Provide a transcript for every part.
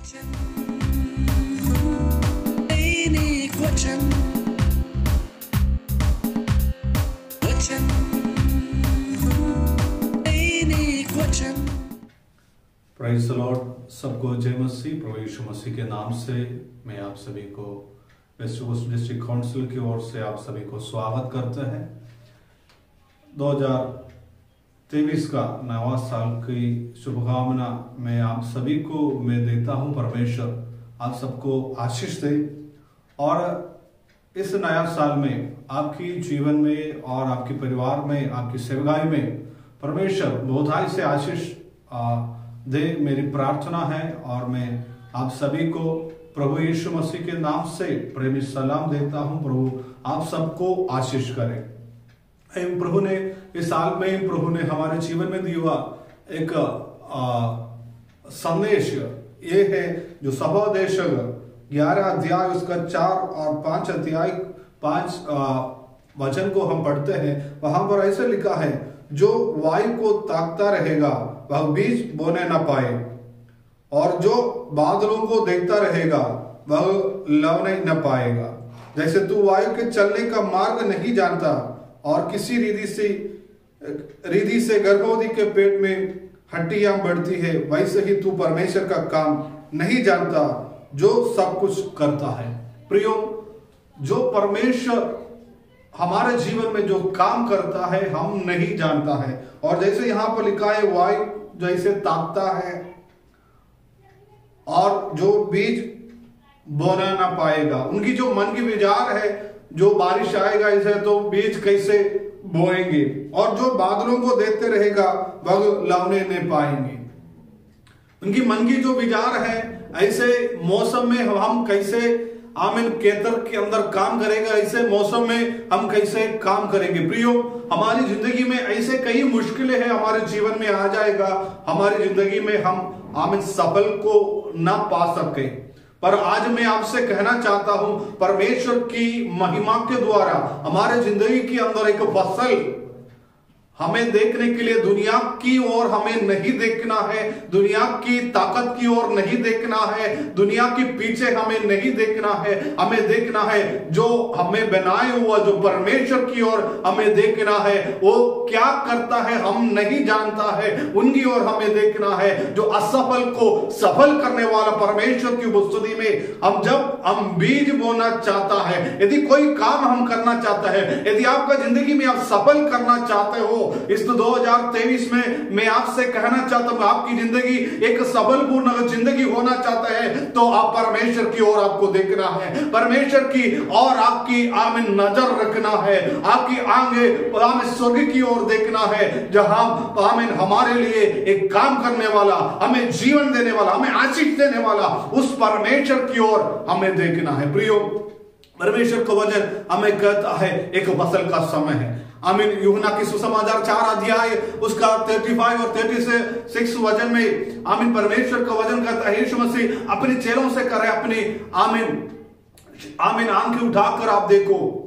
Prize the Lord. सबको जय मसीह। प्रभु यीशु मसीह के नाम से मैं आप सभी को वेस्ट कोस्ट डिस्ट्रिक्ट काउंसिल की ओर से आप सभी को स्वागत करते हैं। 2023 का नवा साल की शुभकामना मैं आप सभी को मैं देता हूं। परमेश्वर आप सबको आशीष दे और इस नया साल में आपकी जीवन में और आपके परिवार में, आपकी सेवकाई में परमेश्वर बहुतायत से आशीष दे, मेरी प्रार्थना है। और मैं आप सभी को प्रभु यीशु मसीह के नाम से प्रेमी सलाम देता हूं। प्रभु आप सबको आशीष करें। प्रभु ने इस साल में प्रभु ने हमारे जीवन में दिया एक संदेश ये है जो सभोपदेश 11 अध्याय उसका 4 और 5 अध्याय 5 वचन को हम पढ़ते हैं। वहां पर ऐसे लिखा है, जो वायु को ताकता रहेगा वह बीज बोने न पाए, और जो बादलों को देखता रहेगा वह लवने न पाएगा। जैसे तू वायु के चलने का मार्ग नहीं जानता और किसी रीति से गर्भवती के पेट में हड्डियां बढ़ती है, वैसे ही तू परमेश्वर का काम नहीं जानता जो सब कुछ करता है। प्रियो, जो परमेश्वर हमारे जीवन में जो काम करता है हम नहीं जानता है। और जैसे यहां पर लिखा है, वायु जैसे ताकता है और जो बीज बोना ना पाएगा। उनकी जो मन की विचार है, जो बारिश आएगा इसे तो बीज कैसे बोएंगे, और जो बादलों को देखते रहेगा वह लवने नहीं पाएंगे। उनकी मन की जो विचार है, ऐसे मौसम में हम कैसे आमीन खेतर के अंदर काम करेगा, ऐसे मौसम में हम कैसे काम करेंगे। प्रियो, हमारी जिंदगी में ऐसे कई मुश्किलें हैं हमारे जीवन में आ जाएगा, हमारी जिंदगी में हम आमीन सफल को ना पा सके। पर आज मैं आपसे कहना चाहता हूं, परमेश्वर की महिमा के द्वारा हमारे जिंदगी के अंदर एक फसल हमें देखने के लिए दुनिया की ओर हमें नहीं देखना है, दुनिया की ताकत की ओर नहीं देखना है, दुनिया के पीछे हमें नहीं देखना है। हमें देखना है जो हमें बनाए हुआ, जो परमेश्वर की ओर हमें देखना है। वो क्या करता है हम नहीं जानता है, उनकी ओर हमें देखना है। जो असफल को सफल करने वाला परमेश्वर की उपस्थिति में जब हम बीज बोना चाहता है, यदि कोई काम हम करना चाहता है, यदि आपका जिंदगी में आप सफल करना चाहते हो, इस 2023 में मैं आपसे कहना चाहता हूं, आपकी जिंदगी एक सफलपूर्ण जिंदगी होना चाहता है तो आप परमेश्वर की ओर आपको देखना है, परमेश्वर की और आपकी आमीन नजर रखना है, आपकी आंखें आमीन स्वर्ग की ओर देखना है, जहां आमीन हमारे लिए एक काम करने वाला, हमें जीवन देने वाला, हमें आशीष देने वाला उस परमेश्वर की ओर हमें देखना है। प्रियो, परमेश्वर का वचन हमें कहता है एक फसल का समय है। आमीन। यूहन्ना की सुसमाचार 4 अध्याय उसका 35 और 36 वचन में आमीन परमेश्वर का वचन कहता है, यीशु मसीह अपने चेलों से करे अपनी आमीन आंखें उठाकर आप देखो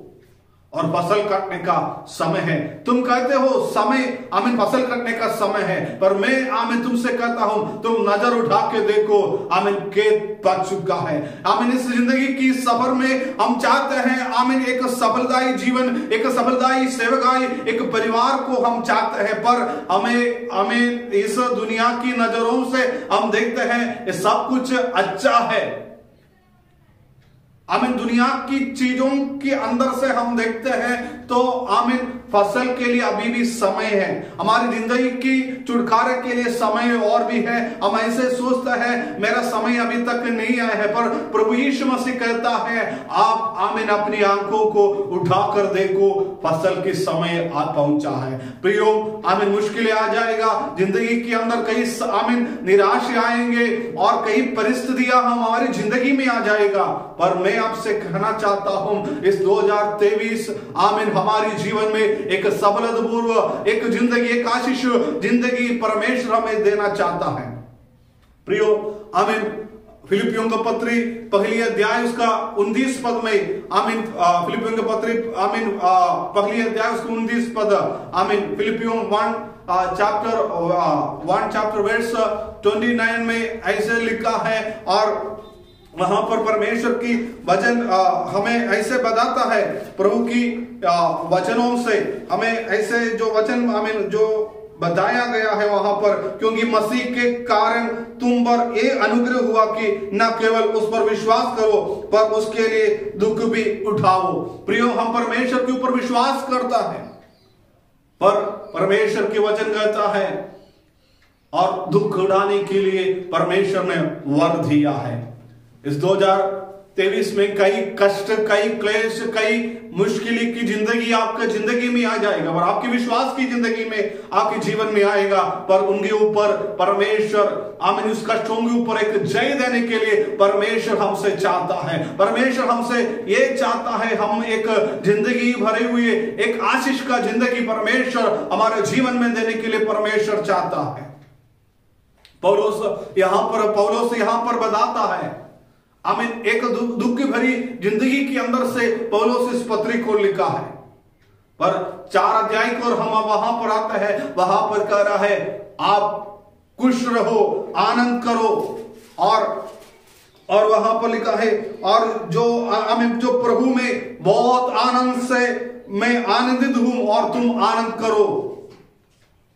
और फसल काटने का समय है। तुम कहते हो समय आमीन फसल काटने का समय है, पर मैं आमीन तुमसे कहता हूं तुम नजर उठा के देखो, आमीन खेत पक चुका है। आमीन इस जिंदगी की सफर में हम चाहते हैं आमीन एक सफलदायी जीवन, एक सफलदायी सेवकाई, एक परिवार को हम चाहते हैं, पर हमें इस दुनिया की नजरों से हम देखते हैं ये सब कुछ अच्छा है। आमीन दुनिया की चीजों के अंदर से हम देखते हैं तो आमीन फसल के लिए अभी भी समय है, हमारी जिंदगी की छुटकारे के लिए समय और भी है। हम ऐसे सोचते हैं मेरा समय अभी तक नहीं आया है, पर प्रभु यीशु मसीह कहता है आप आमीन अपनी आंखों को उठाकर देखो, फसल के समय आ पहुंचा है। प्रियो, आमीन मुश्किलें आ जाएगा जिंदगी के अंदर, कई आमीन निराशा आएंगे और कई परिस्थितियां हमारी जिंदगी में आ जाएगा, पर मैं आपसे कहना चाहता हूं इस 2023 आमीन हमारी जीवन में एक सफलतापूर्व एक जिंदगी, एक आशीष जिंदगी परमेश्वर हमें देना चाहता है। प्रियो, आमीन फिलिपियों का पत्री पहली अध्याय उसका 29 पद में आमीन फिलिपियों का पत्री आमीन पहली अध्याय उसका 29 पद आमीन फिलिपियों 1 चैप्टर 1 चैप्टर वर्स 29 में ऐसे लिखा है। और वहां पर परमेश्वर की वचन हमें ऐसे बताता है, प्रभु की वचनों से हमें ऐसे जो वचन हमें जो बताया गया है वहां पर, क्योंकि मसीह के कारण तुम पर ये अनुग्रह हुआ कि न केवल उस पर विश्वास करो पर उसके लिए दुख भी उठाओ। प्रियो, हम परमेश्वर के ऊपर विश्वास करता है, पर परमेश्वर की वचन कहता है और दुख उठाने के लिए परमेश्वर ने वर दिया है। इस 2023 में कई कष्ट, कई क्लेश, कई मुश्किल की जिंदगी आपके जिंदगी में आ जाएगा और आपकी विश्वास की जिंदगी में आपके जीवन में आएगा, पर उनके ऊपर परमेश्वर आमीन उस कष्टों के ऊपर एक जय देने के लिए परमेश्वर हमसे चाहता है। परमेश्वर हमसे ये चाहता है, हम एक जिंदगी भरे हुए एक आशीष का जिंदगी परमेश्वर हमारे जीवन में देने के लिए परमेश्वर चाहता है। पौलुस यहां पर बताता है, आमीन, एक दुख की भरी जिंदगी के अंदर से पौलुस इस पत्री को लिखा है। पर 4 अध्याय को हम वहां पर आते हैं, वहां पर कह रहा है आप खुश रहो, आनंद करो, और वहां पर लिखा है और जो प्रभु में बहुत आनंद से मैं आनंदित हूं और तुम आनंद करो।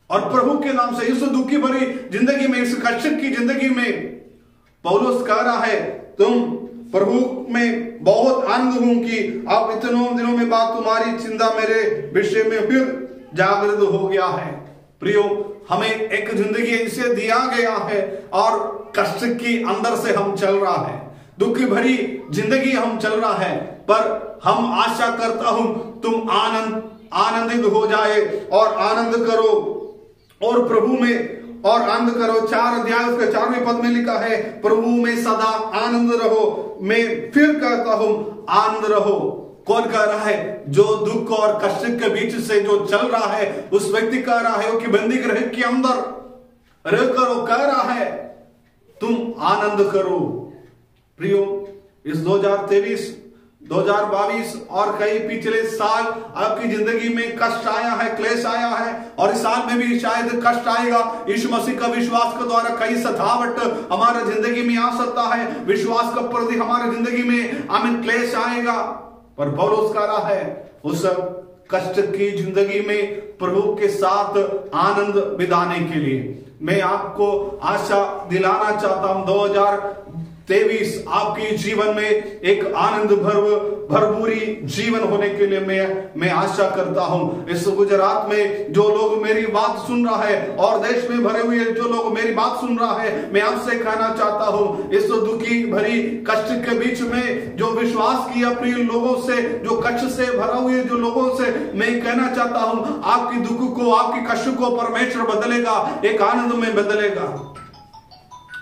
और प्रभु के नाम से इस दुखी भरी जिंदगी में, इस कष्ट की जिंदगी में पौलुस कह रहा है तुम प्रभु में बहुत आनंद हूं कि आप इतनों दिनों में बाद तुम्हारी चिंता मेरे विषय में फिर जागृत हो गया है। प्रियो, हमें एक जिंदगी इसे दिया गया है और कष्ट की अंदर से हम चल रहा है, दुख भरी जिंदगी हम चल रहा है, पर हम आशा करता हूं तुम आनंदित हो जाए और आनंद करो और प्रभु में और आनंद करो। 4 अध्याय उसके 4वें पद में लिखा है प्रभु में सदा आनंद रहो। मैं फिर कहता हूं आनंद रहो। कौन कह रहा है? जो दुख और कष्ट के बीच से जो चल रहा है उस व्यक्ति कह रहा है कि बंदी गृह के अंदर रहकर वो कह रहा है तुम आनंद करो। प्रियो, इस 2022 और कई पिछले साल आपकी जिंदगी में कष्ट आया है, क्लेश आया है, और इस साल में भी शायद कष्ट आएगा। यीशु मसीह का विश्वास के द्वारा कई सतावट हमारे जिंदगी में आ सकता है, विश्वास का प्रति हमारे जिंदगी में आमीन क्लेश आएगा। पर पौलुस कह रहा है उस कष्ट की जिंदगी में प्रभु के साथ आनंद बिताने के लिए मैं आपको आशा दिलाना चाहता हूं। 2023 आपके जीवन में एक आनंद भरपूरी जीवन होने के लिए मैं आशा करता हूं। इस गुजरात में जो लोग मेरी बात सुन रहा है और देश में भरे हुए जो लोग मेरी बात सुन रहा है, मैं आपसे कहना चाहता हूं इस दुखी भरी कष्ट के बीच में जो विश्वास किया प्रिय लोगों से, जो कष्ट से भरा हुए जो लोगों से मैं कहना चाहता हूं आपकी दुख को, आपकी कष्ट को परमेश्वर बदलेगा, एक आनंद में बदलेगा।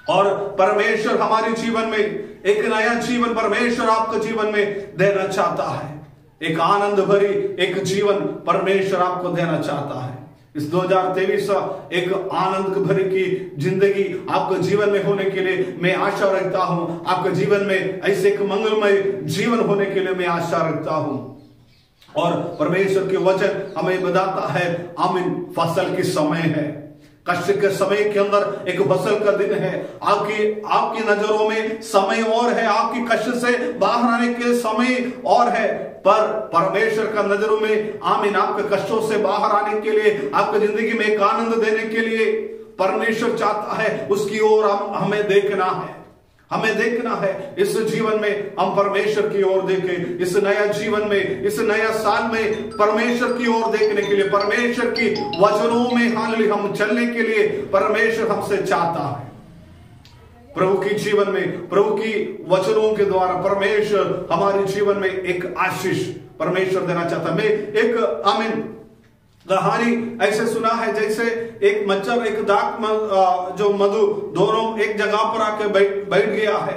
और परमेश्वर हमारे जीवन में एक नया जीवन परमेश्वर आपके जीवन में देना चाहता है। एक आनंद भरी एक जीवन परमेश्वर आपको देना चाहता है। इस 2023 एक आनंद भरी की जिंदगी आपके जीवन में होने के लिए मैं आशा रखता हूं। आपके जीवन में ऐसे एक मंगलमय जीवन होने के लिए मैं आशा रखता हूं। और परमेश्वर के वचन हमें बताता है आमीन फसल की समय है, कष्ट के समय के अंदर एक फसल का दिन है। आपकी नजरों में समय और है, आपकी कष्ट से बाहर आने के समय और है, पर परमेश्वर का नजरों में आमीन आपके कष्टों से बाहर आने के लिए, आपकी जिंदगी में एक आनंद देने के लिए परमेश्वर चाहता है, उसकी ओर हमें देखना है। हमें देखना है इस जीवन में हम परमेश्वर की ओर देखें। इस नया जीवन में, इस नया साल में परमेश्वर की ओर देखने के लिए, परमेश्वर की वचनों में हालेलुया हम चलने के लिए परमेश्वर हमसे चाहता है। प्रभु की जीवन में, प्रभु की वचनों के द्वारा परमेश्वर हमारे जीवन में एक आशीष परमेश्वर देना चाहता है। मैं एक आमीन कहानी ऐसे सुना है जैसे एक मच्छर, एक दाक जो मधु दोनों एक जगह पर आके बैठ गया है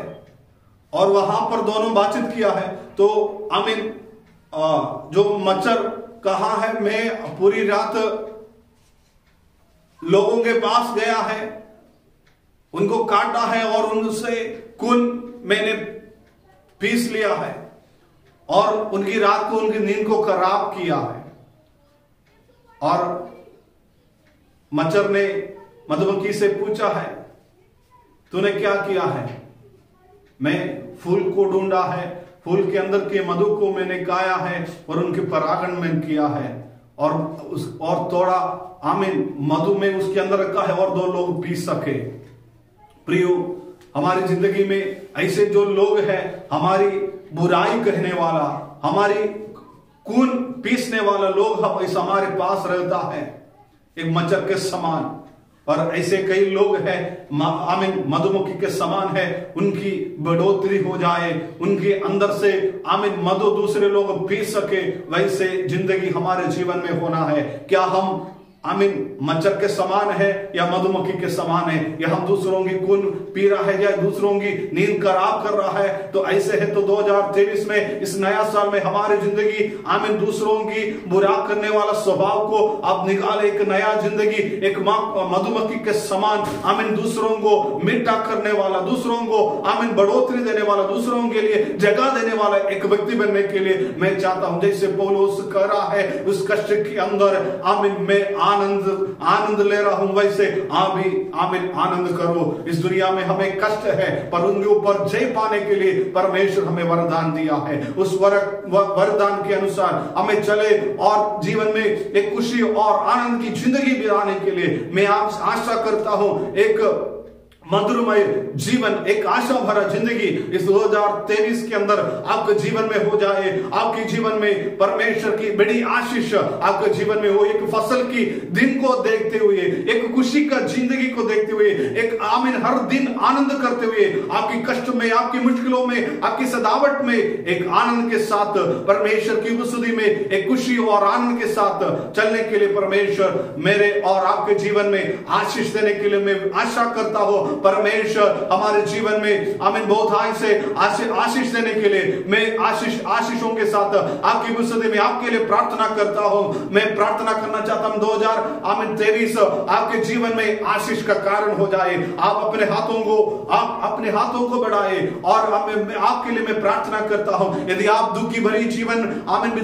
और वहां पर दोनों बातचीत किया है। तो आमीन जो मच्छर कहा है मैं पूरी रात लोगों के पास गया है, उनको काटा है और उनसे खून मैंने पीस लिया है और उनकी रात को, उनकी नींद को खराब किया है। और मच्छर ने मधुमक्खी से पूछा है, तूने क्या किया है? मैं फूल को ढूंढा है, फूल के अंदर के मधु को मैंने खाया है और उनके परागण में किया है और थोड़ा आमीन मधु में उसके अंदर रखा है और 2 लोग पी सके। प्रियो, हमारी जिंदगी में ऐसे जो लोग हैं, हमारी बुराई कहने वाला, हमारी खून पीसने वाला लोग हमारे पास रहता है, एक मच्छर के समान। और ऐसे कई लोग हैं आमीन मधुमक्खी के समान है, उनकी बढ़ोतरी हो जाए, उनके अंदर से आमीन मधु दूसरे लोग पी सके, वैसे जिंदगी हमारे जीवन में होना है। क्या हम आमीन मच्छर के समान है या मधुमक्खी के समान है, या हम दूसरों की खून पी रहा है या दूसरों की नींद खराब कर रहा है? तो ऐसे है तो 2023 में, इस नया साल में हमारी जिंदगी आमीन दूसरों की बुरा करने वाला स्वभाव को आप निकाले, एक नया जिंदगी, एक मधुमक्खी के समान आमीन दूसरों को मीठा करने वाला, दूसरों को आमीन बढ़ोतरी देने वाला, दूसरों के लिए जगह देने वाला एक व्यक्ति बनने के लिए मैं चाहता हूं। जैसे पौलुस कर रहा है उस कष्ट के अंदर आमीन में आनंद ले रहा हूं, वैसे आप भी आमीन आनंद करो। इस दुनिया में हमें कष्ट है, पर उनके ऊपर जय पाने के लिए परमेश्वर हमें वरदान दिया है। उस वरदान के अनुसार हमें चले और जीवन में एक खुशी और आनंद की जिंदगी बिताने के लिए मैं आप आशा करता हूं एक मधुरमय जीवन, एक आशा भरा जिंदगी इस 2023 के अंदर आपके जीवन में हो जाए। आपके जीवन में परमेश्वर की बड़ी आशीष आपके जीवन में हो, एक फसल की दिन को देखते हुए, एक खुशी का जिंदगी को देखते हुए, एक आमीन हर दिन आनंद करते हुए, आपकी कष्ट में, आपकी मुश्किलों में, आपकी सदावट में एक आनंद के साथ परमेश्वर की उपस्थिति में एक खुशी और आनंद के साथ चलने के लिए परमेश्वर मेरे और आपके जीवन में आशीष देने के लिए मैं आशा करता हूं। परमेश्वर हमारे जीवन में आमीन बहुत से आशीष देने के लिए मैं आशीषों के साथ आपकी उपस्थिति में आपके लिए प्रार्थना करता हूं। मैं प्रार्थना करना चाहता हूं 2023 आपके जीवन में आशीष का कारण हो जाए। आप अपने हाथों को बढ़ाए और आपके लिए मैं प्रार्थना करता हूं। यदि आप दुखी भरी जीवन आमीन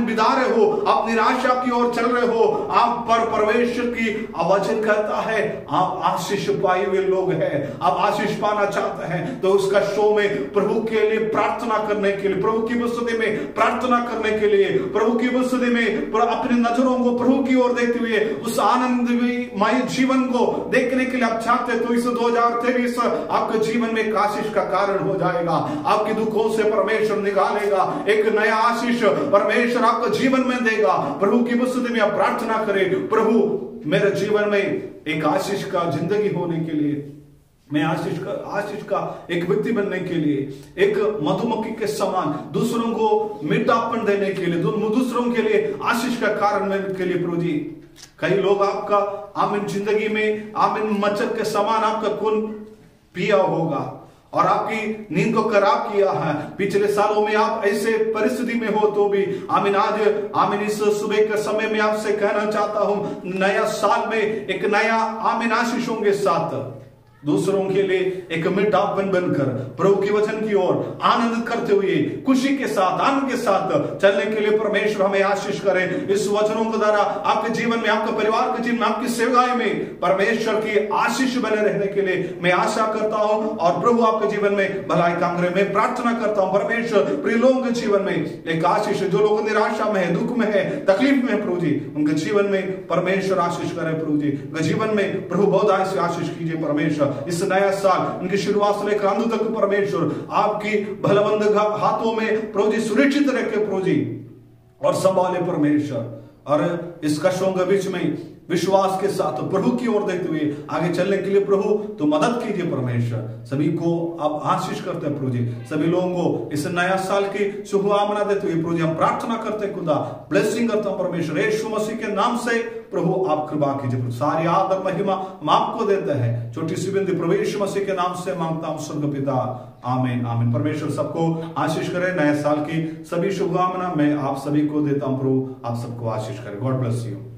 बिता रहे हो, आप निराशा की ओर चल रहे हो, आप पर परमेश्वर की वचन कहता है आप आशीष पाए हुए लोग हैं, आप आशीष पाना चाहते हैं, तो उसका शो में प्रभु के लिए प्रार्थना करने के लिए, प्रभु की उपस्थिति में प्रार्थना करने के लिए, प्रभु की उपस्थिति में अपनी नजरों को प्रभु की ओर देखते हुए उस आनंदमय जीवन को देखने के लिए आप चाहते हैं, तो इस 2023 आपके जीवन में एक आशीष का कारण हो जाएगा। आपके दुखों से परमेश्वर निकालेगा, एक नया आशीष परमेश्वर आपको जीवन में देगा। प्रभु की उपस्थिति में आप प्रार्थना करें, प्रभु मेरे जीवन में एक आशीष का जिंदगी होने के लिए, मैं आशीष का एक व्यक्ति बनने के लिए, एक मधुमक्खी के समान दूसरों को मीठापन देने के लिए, दूसरों के लिए आशीष का कारण बनने के लिए प्रभु जी, कई लोग आपका आमीन जिंदगी में आमीन मच्छर के समान आपका खून पिया होगा और आपकी नींद को खराब किया है। पिछले सालों में आप ऐसे परिस्थिति में हो तो भी आमीन आज आमीन इस सुबह के समय में आपसे कहना चाहता हूं, नया साल में एक नया आमीन आशीषों के साथ दूसरों के लिए एक मीठापन बनकर प्रभु की वचन की ओर आनंद करते हुए खुशी के साथ आनंद के साथ चलने के लिए परमेश्वर हमें आशीष करे। इस वचनों के द्वारा आपके जीवन में, आपके परिवार के जीवन में, आपकी सेवाएं में परमेश्वर की आशीष बने रहने के लिए मैं आशा करता हूं और प्रभु आपके जीवन में भलाई काम करे। मैं प्रार्थना करता हूं परमेश्वर प्रिय लोगों के जीवन में एक आशीष, जो लोग निराशा में है, दुख में है, तकलीफ में है प्रभु जी, उनके जीवन में परमेश्वर आशीष करे। प्रभु जी उनके जीवन में प्रभु बहुत आशीष कीजिए परमेश्वर। इस नया साल उनकी शुरुआत से लेकर अंत तक परमेश्वर आपकी भलबंद हाथों में प्रभु जी सुरक्षित रखे प्रभु जी और संभाले परमेश्वर। और इस कष्टों के बीच में विश्वास के साथ प्रभु की ओर देखते हुए आगे चलने के लिए प्रभु तो मदद कीजिए परमेश्वर। सभी को आप आशीष करते हैं प्रभु जी, सभी लोगों को इस नया साल की शुभकामना देते हुए प्रभु जी हम प्रार्थना करते हैं, खुदा ब्लेसिंग करता हूं परमेश्वर यीशु मसीह के नाम से। प्रभु आप कृपा कीजिए, सारी आदर महिमा हम आपको देते हैं, छोटी सी बिंदी प्रभु यीशु मसीह के नाम से मांगता हूं स्वर्ग पिता, आमीन आमीन। परमेश्वर सबको आशीष करे। नए साल की सभी शुभकामना मैं आप सभी को देता हूं, प्रभु आप सबको आशीष करे। God bless you.